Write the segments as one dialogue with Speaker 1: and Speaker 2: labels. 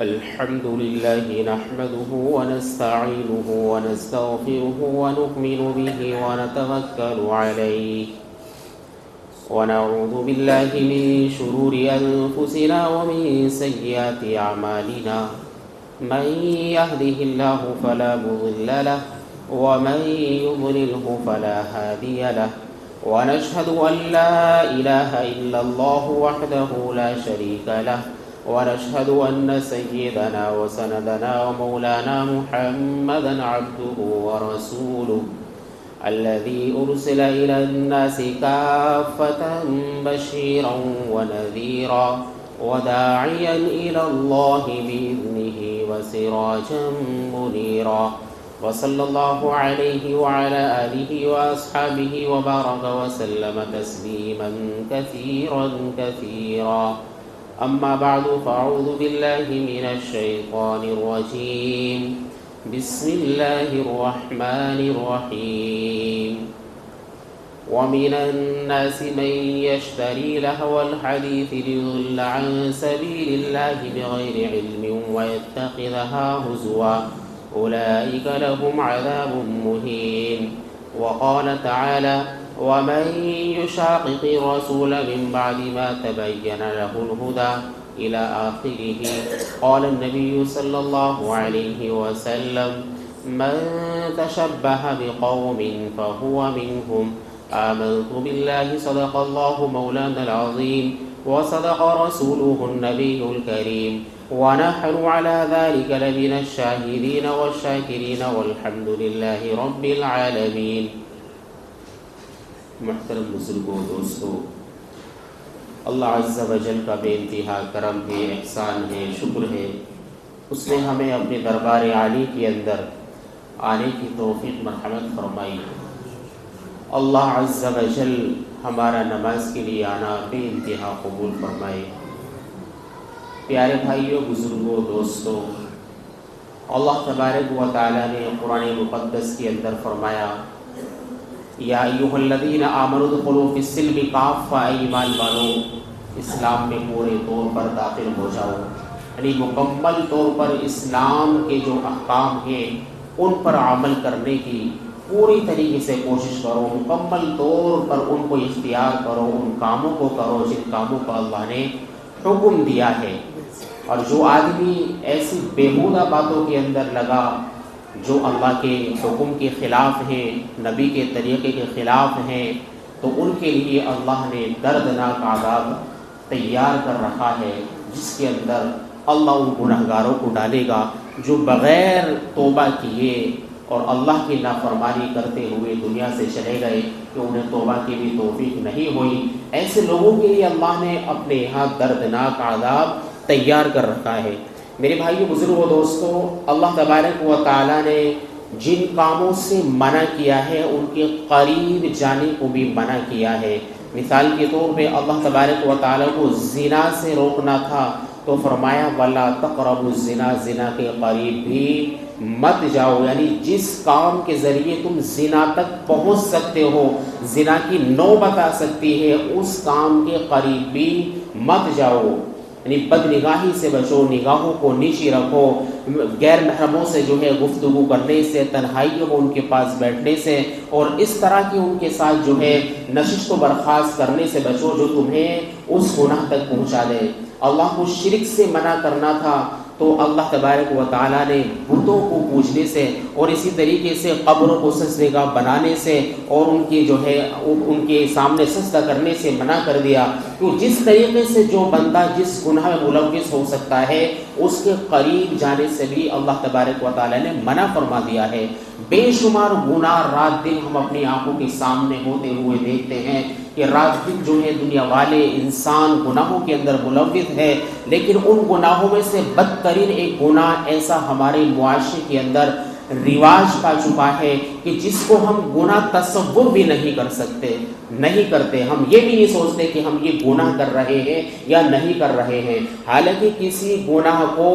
Speaker 1: الحمد لله نحمده ونستعينه ونستغفره ونؤمن به ونتوكل عليه ونعوذ بالله من شرور أنفسنا ومن سيئات أعمالنا من يهده الله فلا مضل له ومن يضلله فلا هادي له ونشهد أن لا إله إلا الله وحده لا شريك له ونشهد أن سيدنا وسندنا ومولانا محمدا عبده ورسوله الذي أرسل إلى الناس كافة بشيرا ونذيرا وداعيا إلى الله بإذنه وسراجا منيرا وصلى الله عليه وعلى آله وأصحابه وبارك وسلم تسليما كثيرا كثيرا أما بعد فأعوذ بالله من الشيطان الرجيم بسم الله الرحمن الرحيم ومن الناس من يشتري لهو الحديث ليضل عن سبيل الله بغير علم ويتخذها هزوا أولئك لهم عذاب مهين وقال تعالى ومن يشاقق الرسول من بعد ما تبين له الهدى إلى آخره قال النبي صلى الله عليه وسلم من تشبه بقوم فهو منهم آمنت بالله صدق الله مولانا العظيم وصدق رسوله النبي الكريم ونحن على ذلك لمن الشاهدين والشاكرين والحمد لله رب العالمين. محترم بزرگوں دوستو، اللہ عز و جل کا بے انتہا کرم ہے، احسان ہے، شکر ہے، اس نے ہمیں اپنے دربار عالی کے اندر آنے کی توفیق مرحمت فرمائی. اللہ عز و جل ہمارا نماز کے لیے آنا بے انتہا قبول فرمائے. پیارے بھائیوں، بزرگوں، دوستو، اللہ تبارک و تعالی نے قرآن مقدس کے اندر فرمایا یا ایھا الذین آمنوا ادخلوا فی السلم کافہ، اے ایمان والو اسلام میں پورے طور پر داخل ہو جاؤ، یعنی مکمل طور پر اسلام کے جو احکام ہیں ان پر عمل کرنے کی پوری طریقے سے کوشش کرو، مکمل طور پر ان کو اختیار کرو، ان کاموں کو کرو جن کاموں کو اللہ نے حکم دیا ہے. اور جو آدمی ایسی بیہودہ باتوں کے اندر لگا جو اللہ کے حکم کے خلاف ہیں، نبی کے طریقے کے خلاف ہیں، تو ان کے لیے اللہ نے دردناک عذاب تیار کر رکھا ہے، جس کے اندر اللہ ان گنہگاروں کو ڈالے گا جو بغیر توبہ کیے اور اللہ کی نافرمانی کرتے ہوئے دنیا سے چلے گئے کہ انہیں توبہ کی بھی توفیق نہیں ہوئی. ایسے لوگوں کے لیے اللہ نے اپنے یہاں دردناک عذاب تیار کر رکھا ہے. میرے بھائیو، بزرگوں، دوستو، اللہ تبارک و تعالیٰ نے جن کاموں سے منع کیا ہے ان کے قریب جانے کو بھی منع کیا ہے. مثال کے طور پہ اللہ تبارک و تعالیٰ کو زنا سے روکنا تھا تو فرمایا وَلَا تَقْرَبُوا الزِّنَا، زنا کے قریب بھی مت جاؤ. یعنی جس کام کے ذریعے تم زنا تک پہنچ سکتے ہو، زنا کی نوبت آ سکتی ہے، اس کام کے قریب بھی مت جاؤ. یعنی بد نگاہی سے بچو، نگاہوں کو نیچی رکھو، غیر محرموں سے جو ہے گفتگو کرنے سے، تنہائیوں کو ان کے پاس بیٹھنے سے اور اس طرح کی ان کے ساتھ جو ہے نشست و برخاست کرنے سے بچو جو تمہیں اس گناہ تک پہنچا دے. اللہ کو شرک سے منع کرنا تھا تو اللہ تبارک و تعالیٰ نے بتوں کو پوجنے سے اور اسی طریقے سے قبروں کو سجدے گاہ بنانے سے اور ان کی جو ہے ان کے سامنے سجدہ کرنے سے منع کر دیا. تو جس طریقے سے جو بندہ جس گناہ میں ملوث ہو سکتا ہے اس کے قریب جانے سے بھی اللہ تبارک و تعالیٰ نے منع فرما دیا ہے. بے شمار گناہ رات دن ہم اپنی آنکھوں کے سامنے ہوتے ہوئے دیکھتے ہیں کہ رات دن جو ہے دنیا والے انسان گناہوں کے اندر ملوث ہے، لیکن ان گناہوں میں سے بدترین ایک گناہ ایسا ہمارے معاشرے کے اندر رواج پا چکا ہے کہ جس کو ہم گناہ تصور بھی نہیں کر سکتے، نہیں کرتے. ہم یہ بھی نہیں سوچتے کہ ہم یہ گناہ کر رہے ہیں یا نہیں کر رہے ہیں. حالانکہ کسی گناہ کو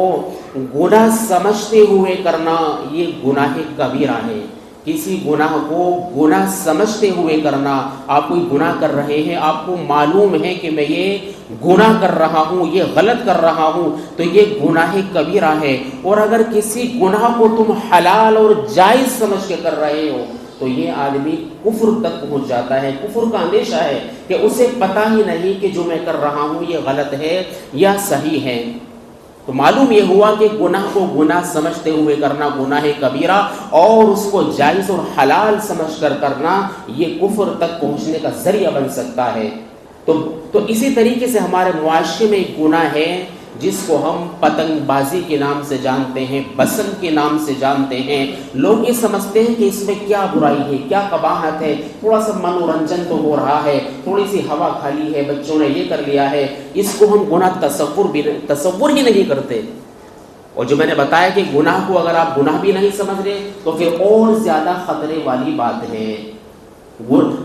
Speaker 1: گناہ سمجھتے ہوئے کرنا یہ گناہ کبیرہ ہے. کسی گناہ کو گناہ سمجھتے ہوئے کرنا. آپ کوئی گناہ کر رہے ہیں, آپ کو معلوم ہے کہ میں یہ گناہ کر رہا ہوں, یہ غلط کر رہا ہوں, تو یہ گناہ کبیرہ ہے. اور اگر کسی گناہ کو تم حلال اور جائز سمجھ کے کر رہے ہو تو یہ آدمی کفر تک پہنچ جاتا ہے. کفر کا اندیشہ ہے کہ اسے پتہ ہی نہیں کہ جو میں کر رہا ہوں یہ غلط ہے یا صحیح ہے. تو معلوم یہ ہوا کہ گناہ کو گناہ سمجھتے ہوئے کرنا گناہ کبیرہ, اور اس کو جائز اور حلال سمجھ کر کرنا یہ کفر تک پہنچنے کا ذریعہ بن سکتا ہے. تو اسی طریقے سے ہمارے معاشرے میں ایک گناہ ہے جس کو ہم پتنگ بازی کے نام سے جانتے ہیں, بسنت کے نام سے جانتے ہیں. لوگ یہ سمجھتے ہیں کہ اس میں کیا برائی ہے, کیا قباحت ہے, تھوڑا سا منورنجن تو ہو رہا ہے, تھوڑی سی ہوا کھالی ہے, بچوں نے یہ کر لیا ہے. اس کو ہم گناہ تصور ہی نہیں کرتے. اور جو میں نے بتایا کہ گناہ کو اگر آپ گناہ بھی نہیں سمجھ رہے تو پھر اور زیادہ خطرے والی بات ہے.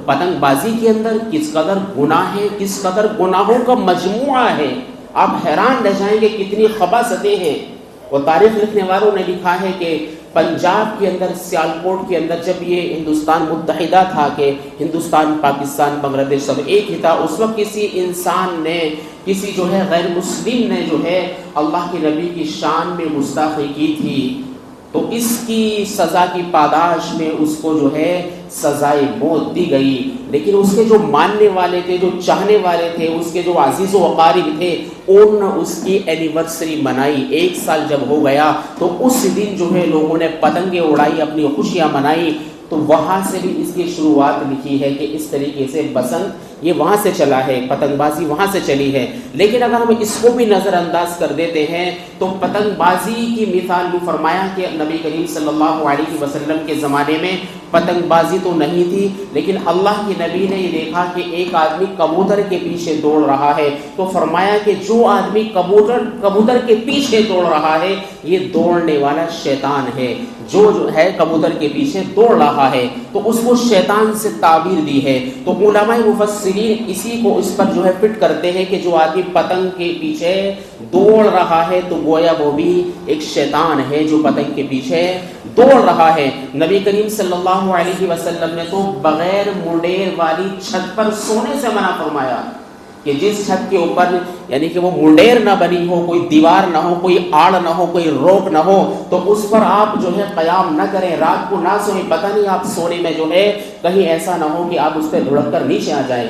Speaker 1: پتنگ بازی کے اندر کس قدر گناہ ہے, کس قدر گناہوں کا مجموعہ ہے, آپ حیران رہ جائیں گے کتنی خباثتیں ہیں. اور تاریخ لکھنے والوں نے لکھا ہے کہ پنجاب کے اندر, سیالکوٹ کے اندر جب یہ ہندوستان متحدہ تھا کہ ہندوستان, پاکستان, بنگلہ دیش سب ایک ہی تھا, اس وقت کسی انسان نے, کسی جو ہے غیر مسلم نے جو ہے اللہ کے نبی کی شان میں گستاخی کی تھی, تو اس کی سزا کی پاداش میں اس کو جو ہے سزائے موت دی گئی. لیکن اس کے جو ماننے والے تھے, جو چاہنے والے تھے, اس کے جو عزیز و اقارب تھے, ان نے اس کی اینیورسری منائی. 1 سال جب ہو گیا تو اس دن جو ہے لوگوں نے پتنگیں اڑائی, اپنی خوشیاں منائی. تو وہاں سے بھی اس کی شروعات لکھی ہے کہ اس طریقے سے بسنت یہ وہاں سے چلا ہے, پتنگ بازی وہاں سے چلی ہے. لیکن اگر ہم اس کو بھی نظر انداز کر دیتے ہیں تو پتنگ بازی کی مثال بھی فرمایا کہ نبی کریم صلی اللہ علیہ وسلم کے زمانے میں پتنگ بازی تو نہیں تھی, لیکن اللہ کے نبی نے یہ دیکھا کہ ایک آدمی کبوتر کے پیچھے دوڑ رہا ہے, تو فرمایا کہ جو آدمی کبوتر کے پیچھے دوڑ رہا ہے یہ دوڑنے والا شیطان ہے. جو ہے کبوتر کے پیچھے دوڑ رہا ہے تو اس کو شیطان سے تعبیر دی ہے. تو علماء مفسرین اسی کو اس پر جو ہے فٹ کرتے ہیں کہ جو آدمی پتنگ کے پیچھے دوڑ رہا ہے تو گویا وہ بھی ایک شیطان ہے جو پتنگ کے پیچھے دوڑ رہا ہے. نبی کریم صلی اللہ علیہ وسلم نے تو بغیر منڈیر والی چھت پر سونے سے منع فرمایا کہ جس چھت کے اوپر یعنی کہ وہ منڈیر نہ بنی ہو, کوئی دیوار نہ ہو, کوئی آڑ نہ ہو, کوئی روک نہ ہو, تو اس پر آپ جو ہے قیام نہ کریں, رات کو نہ سوئیں. پتہ نہیں آپ سونے میں جو ہے کہیں ایسا نہ ہو کہ آپ اس پہ لڑک کر نیچے آ جائیں.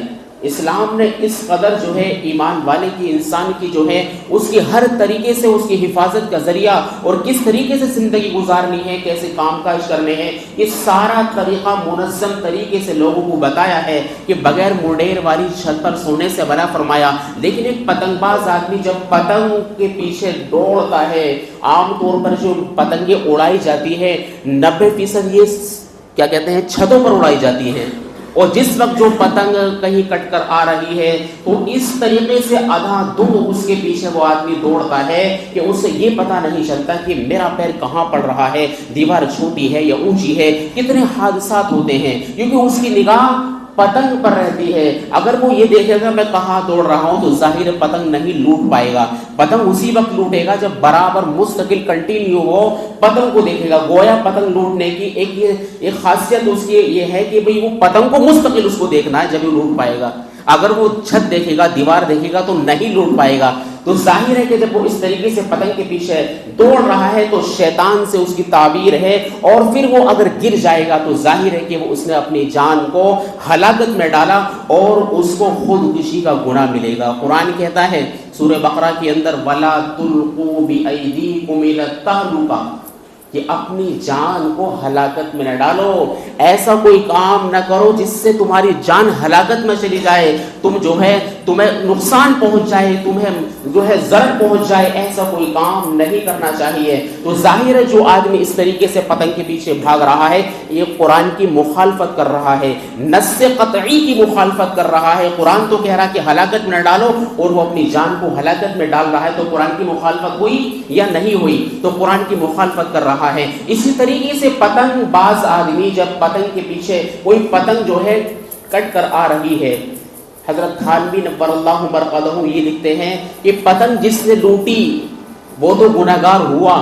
Speaker 1: اسلام نے اس قدر جو ہے ایمان والے کی, انسان کی جو ہے اس کی ہر طریقے سے اس کی حفاظت کا ذریعہ اور کس طریقے سے زندگی گزارنی ہے, کیسے کام کاج کرنے ہیں, یہ سارا طریقہ منظم طریقے سے لوگوں کو بتایا ہے کہ بغیر منڈیر والی چھت پر سونے سے منع فرمایا. لیکن ایک پتنگ باز آدمی جب پتنگ کے پیچھے دوڑتا ہے, عام طور پر جو پتنگیں اڑائی جاتی ہے 90% یہ کیا کہتے ہیں چھتوں پر اڑائی جاتی ہیں, اور جس وقت جو پتنگ کہیں کٹ کر آ رہی ہے تو اس طریقے سے آدھا دم اس کے پیچھے وہ آدمی دوڑتا ہے کہ اسے یہ پتہ نہیں چلتا کہ میرا پیر کہاں پڑ رہا ہے, دیوار چھوٹی ہے یا اونچی ہے. کتنے حادثات ہوتے ہیں کیونکہ اس کی نگاہ پتنگ پر رہتی ہے. اگر وہ یہ دیکھے گا میں کہاں دوڑ رہا ہوں تو ظاہر پتنگ نہیں لوٹ پائے گا. پتنگ اسی وقت لوٹے گا جب برابر مستقل کنٹینیو وہ پتنگ کو دیکھے گا. گویا پتنگ لوٹنے کی ایک خاصیت اس کی یہ ہے کہ بھئی وہ پتنگ کو مستقل اس کو دیکھنا ہے, جب وہ لوٹ پائے گا. اگر وہ چھت دیکھے گا, دیوار دیکھے گا تو نہیں لوٹ پائے گا. تو ظاہر ہے کہ جب وہ اس طریقے سے پتنگ کے پیچھے دوڑ رہا ہے تو شیطان سے اس کی تعبیر ہے, اور پھر وہ اگر گر جائے گا تو ظاہر ہے کہ وہ اس نے اپنی جان کو ہلاکت میں ڈالا اور اس کو خودکشی کا گناہ ملے گا. قرآن کہتا ہے سورہ بقرہ کے اندر وَلَا تُلْقُوا بِأَيْدِيكُمْ إِلَى التَّهْلُكَةِ کہ اپنی جان کو ہلاکت میں نہ ڈالو. ایسا کوئی کام نہ کرو جس سے تمہاری جان ہلاکت میں چلی جائے, تم جو ہے تمہیں نقصان پہنچ جائے, تمہیں جو ہے ضرر پہنچ جائے. ایسا کوئی کام نہیں کرنا چاہیے. تو ظاہر ہے جو آدمی اس طریقے سے پتنگ کے پیچھے بھاگ رہا ہے یہ قرآن کی مخالفت کر رہا ہے, نص قطعی کی مخالفت کر رہا ہے. قرآن تو کہہ رہا ہے کہ ہلاکت میں نہ ڈالو اور وہ اپنی جان کو ہلاکت میں ڈال رہا ہے. تو قرآن کی مخالفت ہوئی یا نہیں ہوئی؟ تو قرآن کی مخالفت کر رہا ہے. اسی طریقے سے پتنگ باز آدمی جب پتنگ کے پیچھے کوئی پتنگ جو ہے کٹ کر آ رہی ہے, حضرت تھانوی نور اللہ مرقدہ یہ لکھتے ہیں کہ پتنگ جس نے لوٹی وہ تو گناہگار ہوا,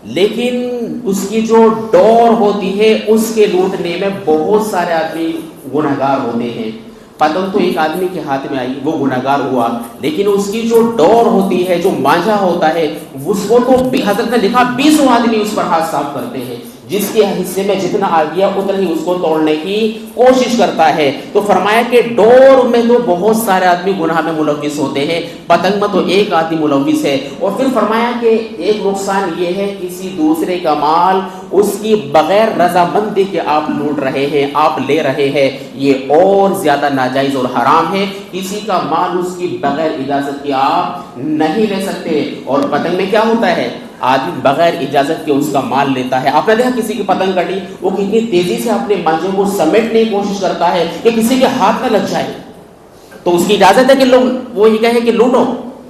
Speaker 1: لیکن اس کی جو ڈور ہوتی ہے اس کے لوٹنے میں بہت سارے آدمی گنہگار ہوتے ہیں. پتنگ تو ایک آدمی کے ہاتھ میں آئی، وہ گنہگار ہوا، لیکن اس کی جو ڈور ہوتی ہے، جو مانجھا ہوتا ہے، اس کو تو حضرت نے لکھا 20 آدمی اس پر ہاتھ صاف کرتے ہیں. جس کے حصے میں جتنا آ گیا اتنا ہی اس کو توڑنے کی کوشش کرتا ہے. تو فرمایا کہ ڈور میں تو بہت سارے آدمی گناہ میں ملوث ہوتے ہیں، پتنگ میں تو ایک آدمی ملوث ہے. اور پھر فرمایا کہ ایک نقصان یہ ہے کسی دوسرے کا مال اس کی بغیر رضامندی کے آپ لوٹ رہے ہیں، آپ لے رہے ہیں، یہ اور زیادہ ناجائز اور حرام ہے. کسی کا مال اس کی بغیر اجازت کے آپ نہیں لے سکتے. اور پتنگ میں کیا ہوتا ہے، آدمی بغیر اجازت کے اس کا مال لیتا ہے. آپ نے دیکھا کسی کی پتنگ کٹی، وہ کتنی تیزی سے اپنے مانجھے کو سمیٹنے کی کوشش کرتا ہے کہ کسی کے ہاتھ نہ لگ جائے. تو اس کی اجازت ہے کہ لوگ وہ یہ کہے کہ لوٹو،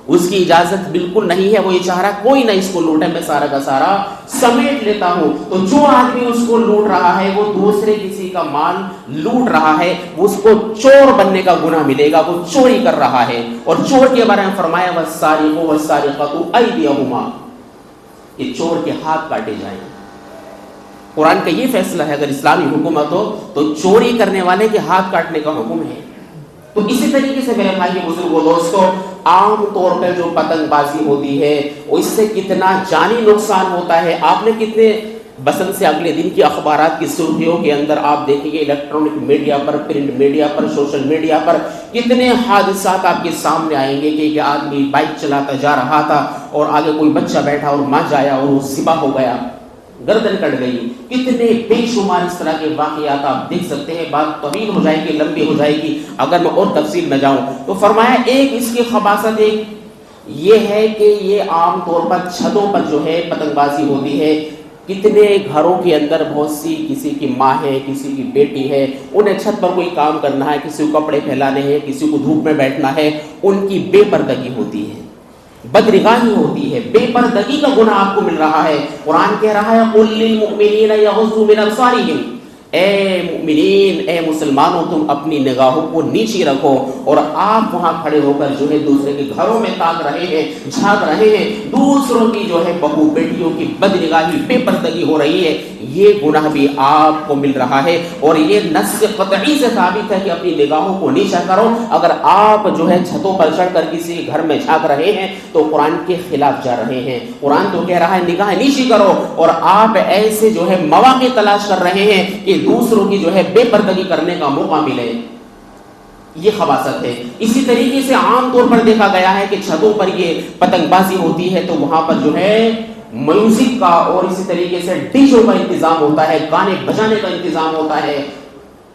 Speaker 1: اس کی اجازت بالکل نہیں ہے. وہ یہ چاہ رہا کوئی نہ اس کو لوٹے، میں سارا کا سارا سمیٹ لیتا ہوں. تو جو آدمی اس کو لوٹ رہا ہے وہ دوسرے کسی کا مال لوٹ رہا ہے، اس کو چور بننے کا گناہ ملے گا، وہ چوری کر رہا ہے. اور چور کے بارے میں فرمایا والسارق والسارقۃ ایدیہما، یہ چور کے ہاتھ کاٹے جائیں. قرآن کا یہ فیصلہ ہے، اگر اسلامی حکومت ہو تو چوری کرنے والے کے ہاتھ کاٹنے کا حکم ہے. تو اسی طریقے سے میرے بھائی بزرگوں دوستوں، عام طور پر جو پتنگ بازی ہوتی ہے اس سے کتنا جانی نقصان ہوتا ہے. آپ نے کتنے بسنت سے اگلے دن کی اخبارات کی سرخیوں کے اندر آپ دیکھیں گے، الیکٹرانک میڈیا پر، پرنٹ میڈیا پر، سوشل میڈیا پر کتنے حادثات آپ کے سامنے آئیں گے کہ ایک آدمی بائک چلاتا جا رہا تھا اور آگے کوئی بچہ بیٹھا اور ماں جایا اور وہ ذبح ہو گیا، گردن کٹ گئی. کتنے بے شمار اس طرح کے واقعات آپ دیکھ سکتے ہیں. بات طویل ہو جائے گی، لمبی ہو جائے گی اگر میں اور تفصیل میں جاؤں. تو فرمایا ایک اس کی خباثت ایک یہ ہے کہ یہ عام طور پر چھتوں پر جو ہے پتنگ بازی ہوتی ہے. کتنے گھروں کے اندر بہت سی، کسی کی ماں ہے، کسی کی بیٹی ہے، انہیں چھت پر کوئی کام کرنا ہے، کسی کو کپڑے پھیلانے ہیں، کسی کو دھوپ میں بیٹھنا ہے، ان کی بے پردگی ہوتی ہے، بدنگاہی ہوتی ہے، بے پردگی کا گناہ آپ کو مل رہا ہے. قرآن کہہ رہا ہے قُل لِّلْمُؤْمِنِينَ يَغُضُّوا مِنْ أَبْصَارِهِمْ، اے مؤمنین، اے مسلمانوں، تم اپنی نگاہوں کو نیچی رکھو. اور آپ وہاں کھڑے ہو کر جو ہے دوسرے کے گھروں میں تاک رہے ہیں، جھانک رہے ہیں، دوسروں کی جو ہے بہو بیٹیوں کی بدنگاہی، بے پردگی ہو رہی ہے، یہ گناہ بھی آپ کو مل رہا ہے. اور یہ نص قطعی سے ثابت ہے کہ اپنی نگاہوں کو نیچا کرو. اگر آپ جو ہے چھتوں پر چڑھ کر کسی گھر میں جھانک رہے ہیں تو قرآن کے خلاف جا رہے ہیں. قرآن تو کہہ رہا ہے نگاہ نیچی کرو، اور آپ ایسے جو ہے مواقع تلاش کر رہے ہیں کہ دوسروں کی جو ہے بے پردگی کرنے کا موقع ملے. یہ خباثت ہے. اسی طریقے سے عام طور پر دیکھا گیا ہے کہ چھتوں پر یہ پتنگ بازی ہوتی ہے تو وہاں پر جو ہے میوزک کا اور اسی طریقے سے ڈیجوں کا انتظام ہوتا ہے، گانے بجانے کا انتظام ہوتا ہے.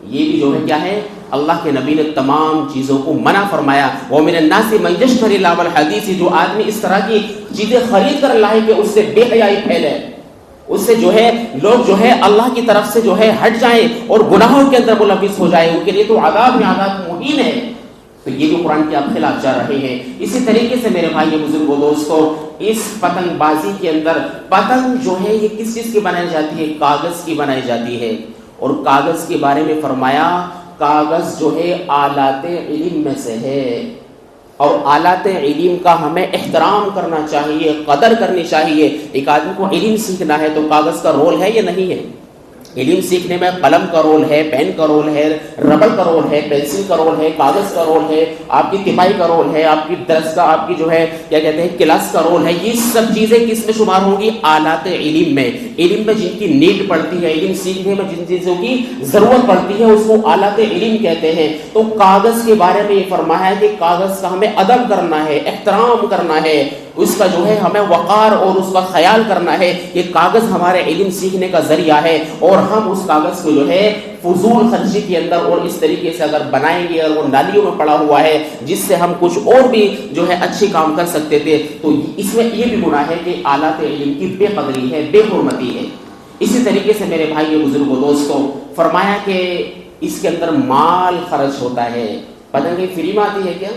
Speaker 1: یہ بھی جو ہے کیا ہے، اللہ کے نبی نے تمام چیزوں کو منع فرمایا. وَمِنَ النَّاسِ مَن يَشْتَرِي لَهْوَ الْحَدِيثِ، جو آدمی اس طرح کی چیزیں خرید کر لائے کہ اس سے بے حیائی پھیلے، اس سے جو ہے لوگ جو ہے اللہ کی طرف سے جو ہے ہٹ جائیں اور گناہوں کے اندر ملوث ہو جائے، ان کے لیے تو عذاب میں عذاب مہین ہے. تو یہ بھی قرآن کے آپ خلاف جا رہے ہیں. اسی طریقے سے میرے بھائی بزرگوں دوستوں، اس پتنگ بازی کے اندر پتنگ جو ہے یہ کس چیز کی بنائی جاتی ہے، کاغذ کی بنائی جاتی ہے. اور کاغذ کے بارے میں فرمایا کاغذ جو ہے آلات علم میں سے ہے، اور آلات علم کا ہمیں احترام کرنا چاہیے، قدر کرنی چاہیے. ایک آدمی کو علم سیکھنا ہے تو کاغذ کا رول ہے یا نہیں ہے؟ علم سیکھنے میں قلم کا رول ہے، پین کا رول ہے، ربڑ کا رول ہے، پینسل کا رول ہے، کاغذ کا رول ہے، آپ کی تپائی کا رول ہے، آپ کی درس کا، آپ کی جو ہے کیا کہتے ہیں کلاس کا رول ہے. یہ سب چیزیں کس میں شمار ہوں گی؟ آلات علم میں. علم میں جن کی نیڈ پڑتی ہے، علم سیکھنے میں جن چیزوں کی ضرورت پڑتی ہے اس کو آلات علم کہتے ہیں. تو کاغذ کے بارے میں یہ فرمایا ہے کہ کاغذ کا ہمیں ادب کرنا ہے، احترام کرنا ہے، اس کا جو ہے ہمیں وقار اور اس کا خیال کرنا ہے. یہ کاغذ ہمارے علم سیکھنے کا ذریعہ ہے، اور ہم اس کاغذ کو جو ہے فضول خرچی کے اندر اور اس طریقے سے اگر بنائیں گے اور وہ نالیوں میں پڑا ہوا ہے جس سے ہم کچھ اور بھی جو ہے اچھے کام کر سکتے تھے، تو اس میں یہ بھی گناہ ہے کہ آلات علم کی بے قدری ہے، بے حرمتی ہے. اسی طریقے سے میرے بھائی بزرگوں دوستوں، فرمایا کہ اس کے اندر مال خرچ ہوتا ہے. پتنگیں فری میں آتی ہے کیا؟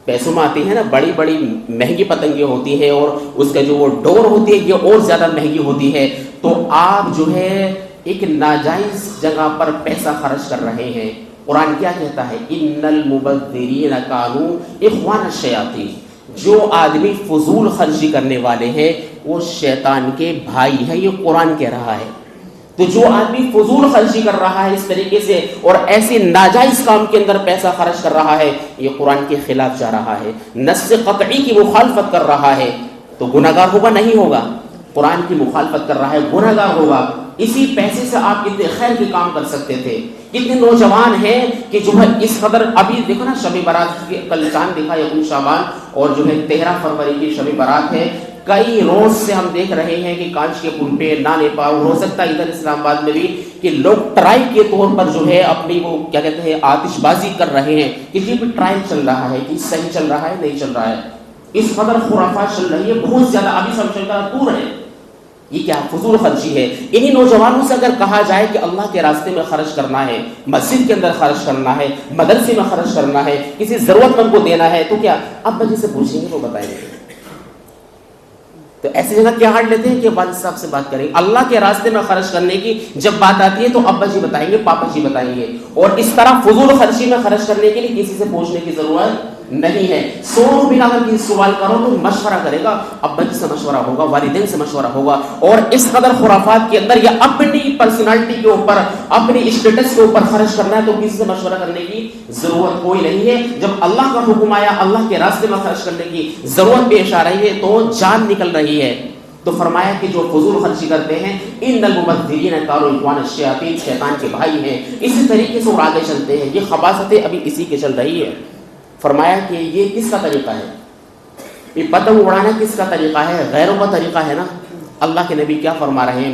Speaker 1: پیسوں میں آتی ہے نا. بڑی بڑی مہنگی پتنگیں ہوتی ہیں اور اس کا جو وہ ڈور ہوتی ہے یہ اور زیادہ مہنگی ہوتی ہے. تو آپ جو ہے ایک ناجائز جگہ پر پیسہ خرچ کر رہے ہیں. قرآن کیا کہتا ہے؟ ان المبذرین کانوا اخوان الشیاطین. جو آدمی فضول خرچی کرنے والے ہیں وہ شیطان کے بھائی ہے، یہ قرآن کہہ رہا ہے۔ تو جو آدمی فضول خرچی کر رہا ہے اس طریقے سے اور ایسے ناجائز کام کے اندر پیسہ خرچ کر رہا ہے، یہ قرآن کے خلاف جا رہا ہے، نص قطعی کی مخالفت کر رہا ہے، تو گناہ گار ہوگا نہیں ہوگا؟ قرآن کی مخالفت کر رہا ہے، گناہ گار ہوگا۔ اسی پیسے سے آپ کتنے خیر کے کام کر سکتے تھے۔ کتنے نوجوان ہیں کہ جو ہے اس قدر، ابھی دیکھو نا شب برات کی کل چاند دکھا یکم شعبان اور جو ہے 13 فروری کی شب برات ہے، کئی روز سے ہم دیکھ رہے ہیں کہ کانچ کے پل پہ نانے پاؤ، ہو سکتا ہے ادھر اسلام آباد میں بھی، کہ لوگ ٹرائی کے طور پر جو ہے اپنی وہ کیا کہتے ہیں آتش بازی کر رہے ہیں کہ یہ بھی ٹرائل چل رہا ہے کہ صحیح چل رہا ہے نہیں چل رہا ہے۔ اس قدر خرافات چل رہی ہے، بہت زیادہ، ابھی سب چل کر دور ہے۔ یہ کیا فضول خرچی ہے؟ انہی نوجوانوں سے اگر کہا جائے کہ اللہ کے راستے میں خرچ کرنا ہے، مسجد کے اندر خرچ کرنا ہے، مدرسے میں خرچ کرنا ہے، کسی ضرورت مند کو دینا ہے، تو کیا ابا جی سے پوچھیں گے وہ بتائیں گے؟ تو ایسی جگہ کیا ہارڈ لیتے ہیں کہ والد صاحب سے بات کریں؟ اللہ کے راستے میں خرچ کرنے کی جب بات آتی ہے تو ابا جی بتائیں گے، پاپا جی بتائیں گے، اور اس طرح فضول خرچی میں خرچ کرنے کے لیے کسی سے پوچھنے کی ضرورت نہیں ہے۔ 100 روپے اگر کسی سوال کرو تو مشورہ کرے گا، ابا جی سے مشورہ ہوگا، والدین سے مشورہ ہوگا، اور اس قدر خرافات کے اندر یا اپنی پرسنالٹی کے اوپر، اپنی اسٹیٹس کے اوپر خرچ کرنا ہے تو کسی سے مشورہ کرنے کی ضرورت کوئی نہیں ہے۔ جب اللہ کا حکم آیا، اللہ کے راستے میں خرچ کرنے کی ضرورت پیش آ رہی ہے تو جان نکل رہی ہے، تو فرمایا کہ جو فضول خرچی کرتے ہیں ان المبذرین کانوا اخوان الشیاطین، شیطان کے بھائی ہیں۔ اسی طریقے سے وہ آگے چلتے ہیں، یہ خباثتیں ابھی اسی کے چل رہی ہے۔ فرمایا کہ یہ کس کا طریقہ ہے؟ یہ پتنگ اڑانا کس کا طریقہ ہے؟ غیروں کا طریقہ ہے نا۔ اللہ کے نبی کیا فرما رہے ہیں؟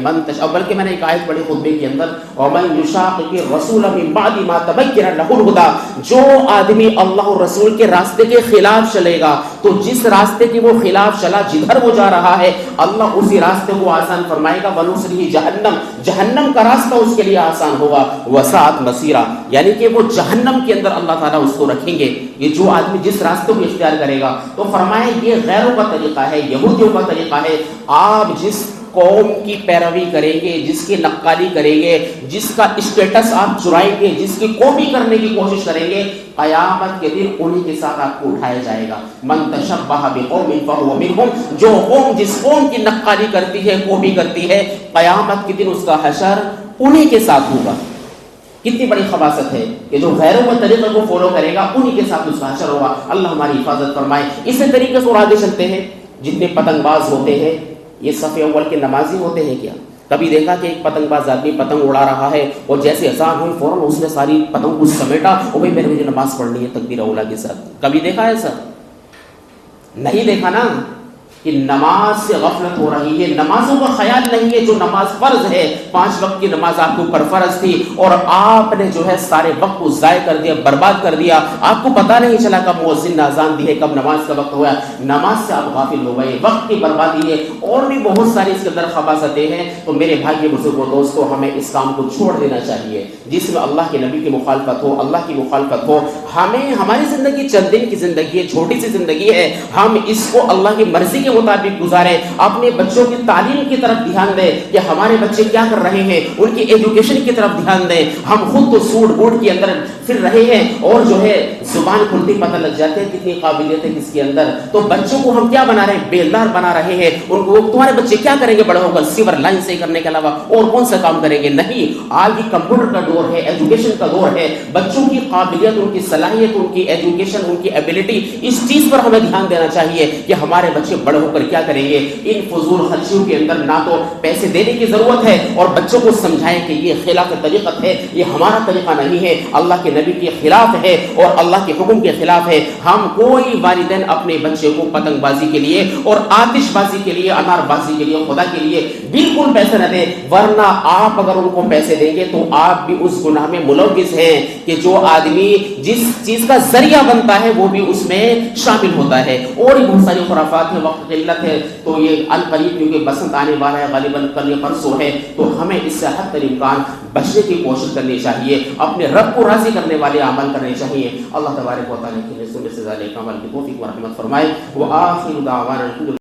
Speaker 1: بلکہ میں نے ایک آیت پڑھی خطبے کے اندر، وَمَن يُشَاقِقِ الرَّسُولَ مِن بَعْدِ مَا تَبَيَّنَ لَهُ الْهُدَىٰ، جو آدمی اللہ اور رسول کے راستے کے خلاف چلے گا تو جس راستے کے وہ خلاف چلا، جدھر وہ جا رہا ہے اللہ اسی راستے کو آسان فرمائے گا، وَنُصْلِهِ جَهَنَّمَ، جہنم کا راستہ اس کے لیے آسان ہوگا، وَسَاءَتْ مَصِيرًا، یعنی کہ وہ جہنم کے اندر اللہ تعالیٰ اس کو رکھیں گے، یہ جو آدمی جس راستے کو اختیار کرے گا۔ تو فرمایا یہ غیروں کا طریقہ ہے، یہودیوں کا طریقہ ہے۔ آپ جس قوم کی پیروی کریں گے، جس کی نقالی کریں گے، جس کا اسٹیٹس آپ چرائیں گے، جس کی کاپی کرنے کی کوشش کریں گے، قیامت کے دن انہی کے ساتھ آپ کو اٹھایا جائے گا۔ من تشبہ بقوم فہو منہم، جو قوم جس قوم کی نقالی کرتی ہے، کاپی کرتی ہے، قیامت کے دن اس کا حشر انہی کے ساتھ ہوگا۔ کتنی بڑی خباثت ہے کہ جو غیروں کے طریقے کو فالو کرے گا انہی کے ساتھ اس کا حشر ہوگا۔ اللہ ہماری حفاظت فرمائے۔ اسی طریقے سے اور آگے چلتے ہیں، جتنے پتنگ باز ہوتے ہیں یہ صف اول کے نمازی ہوتے ہیں کیا؟ کبھی دیکھا کہ ایک پتنگ باز آدمی پتنگ اڑا رہا ہے اور جیسے اذان ہوئی فوراً اس نے ساری پتنگ کو سمیٹا، او بھائی میرے مجھے نماز پڑھنی ہے تکبیر اولا کے ساتھ؟ کبھی دیکھا ہے سر؟ نہیں دیکھا نا، کہ نماز سے غفلت ہو رہی ہے، نمازوں کا خیال نہیں ہے۔ جو نماز فرض ہے، 5 وقت کی نماز آپ کے اوپر فرض تھی اور آپ نے جو ہے سارے وقت کو ضائع کر دیا، برباد کر دیا، آپ کو پتہ نہیں چلا کب مؤذن نے اذان دی ہے، کب نماز کا وقت ہوا، نماز سے آپ غافل ہو گئے، وقت کی بربادی ہے، اور بھی بہت ساری اس کے اندر خباثتیں ہیں۔ تو میرے بھائی بزرگوں دوستو، ہمیں اس کام کو چھوڑ دینا چاہیے جس میں اللہ کے نبی کی مخالفت ہو، اللہ کی مخالفت ہو۔ ہماری زندگی چند دن کی زندگی ہے، چھوٹی سی زندگی ہے، ہم اس کو اللہ کی مرضی کے مطابق گزارے، اپنے بچوں کی تعلیم کی طرف دھیان دیں کہ ہمارے بچے کیا کر رہے ہیں، ان کی ایجوکیشن کی طرف دھیان دیں۔ ہم خود تو سوٹ بوٹ کے اندر پھر رہے ہیں اور جو ہے زبان کھلتی پتہ لگ جاتے ہیں کتنی قابلیت ہے کس کے اندر۔ تو بچوں کو ہم کیا بنا رہے ہیں؟ بیلدار بنا رہے ہیں ان کو۔ تمہارے بچے کیا کریں گے بڑے ہو کر؟ سیور لائن سے کرنے کے علاوہ اور کون سا کام کریں گے؟ نہیں، آج یہ کمپیوٹر کا دور ہے، ایجوکیشن کا دور ہے۔ بچوں کی قابلیت، ان کی صلاحیت، ان کی ایجوکیشن، ان کی ایبلٹی، اس چیز پر ہمیں دھیان دینا چاہیے کہ ہمارے بچے بڑے ہو کر کیا کریں گے۔ ان فضول خرچیوں کے اندر نہ تو پیسے دینے کی ضرورت ہے اور بچوں کو سمجھائیں کہ یہ خلاف طریقت ہے، یہ ہمارا طریقہ نہیں ہے، اللہ کے نبی کے خلاف ہے اور اللہ کے حکم کے خلاف ہے۔ ہم کوئی والدین اپنے بچے کو پتنگ بازی کے لیے اور آتش بازی کے لیے، انار بازی کے لیے، خدا کے لیے بالکل پیسے نہ دیں، ورنہ آپ اگر ان کو پیسے دیں گے تو آپ بھی اس گناہ میں ملوث ہیں کہ جو آدمی جس چیز کا ذریعہ بنتا ہے وہ بھی اس میں شامل ہوتا ہے۔ اور بھی بہت ساری خرافات ہیں، وقت قلت ہے تو یہ القریب کیونکہ بسنت آنے والا ہے، غالباً کل یا پرسوں ہے، تو ہمیں اس سے حد تر امکان بچنے کی کوشش کرنی چاہیے، اپنے رب کو راضی کرنے والے عمل کرنے چاہیے۔ اللہ تبارک و تعالیٰ کی رسول سے ذالک عمل کی توفیق و رحمت فرمائے۔ وآخر دعوانا